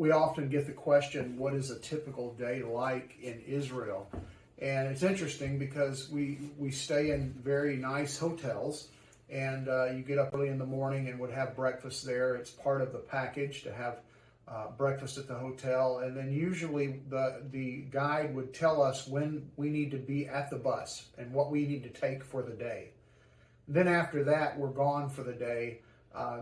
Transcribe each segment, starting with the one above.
we often get the question, what is a typical day like in Israel? And it's interesting because we stay in very nice hotels, and you get up early in the morning and would have breakfast there. It's part of the package to have breakfast at the hotel, and then usually the guide would tell us when we need to be at the bus and what we need to take for the day. Then after that, we're gone for the day,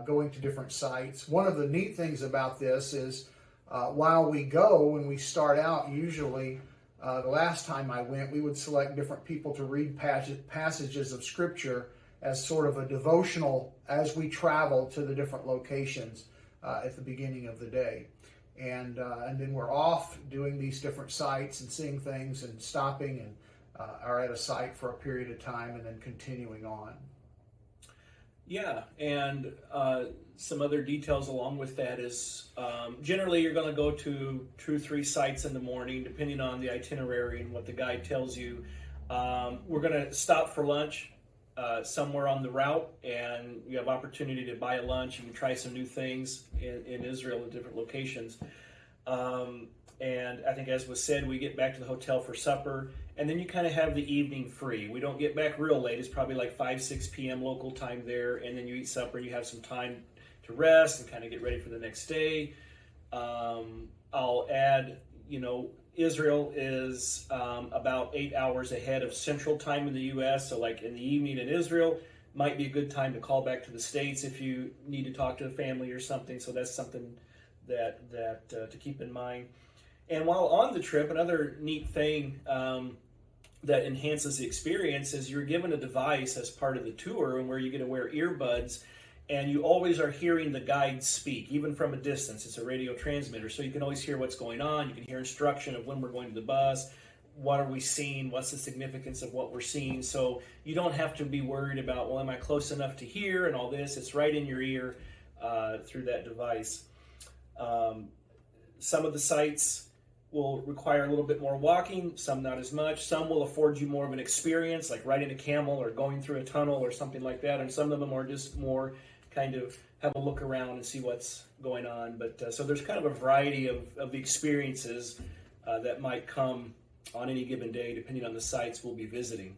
going to different sites. One of the neat things about this is while we go, when we start out, usually the last time I went, we would select different people to read passages of Scripture as sort of a devotional as we travel to the different locations at the beginning of the day. And then we're off doing these different sites and seeing things and stopping and are at a site for a period of time and then continuing on. Yeah, and some other details along with that is generally you're going to go to 2 or 3 sites in the morning, depending on the itinerary and what the guide tells you. We're going to stop for lunch somewhere on the route, and you have opportunity to buy a lunch. You can try some new things in Israel at different locations. And I think, as was said, we get back to the hotel for supper, and then you kind of have the evening free. We don't get back real late. It's probably like 5-6 p.m. local time there, and then you eat supper and you have some time to rest and kind of get ready for the next day. I'll add, Israel is about 8 hours ahead of Central Time in the U.S., so like in the evening in Israel might be a good time to call back to the States if you need to talk to a family or something, so that's something that to keep in mind. And while on the trip, another neat thing that enhances the experience is you're given a device as part of the tour, and where you get to wear earbuds, and you always are hearing the guide speak, even from a distance. It's a radio transmitter, so you can always hear what's going on. You can hear instruction of when we're going to the bus, what are we seeing, what's the significance of what we're seeing. So you don't have to be worried about, well, am I close enough to hear and all this. It's right in your ear through that device. Some of the sites will require a little bit more walking, some not as much. Some will afford you more of an experience, like riding a camel or going through a tunnel or something like that. And some of them are just more kind of have a look around and see what's going on. But so there's kind of a variety of the experiences that might come on any given day, depending on the sites we'll be visiting.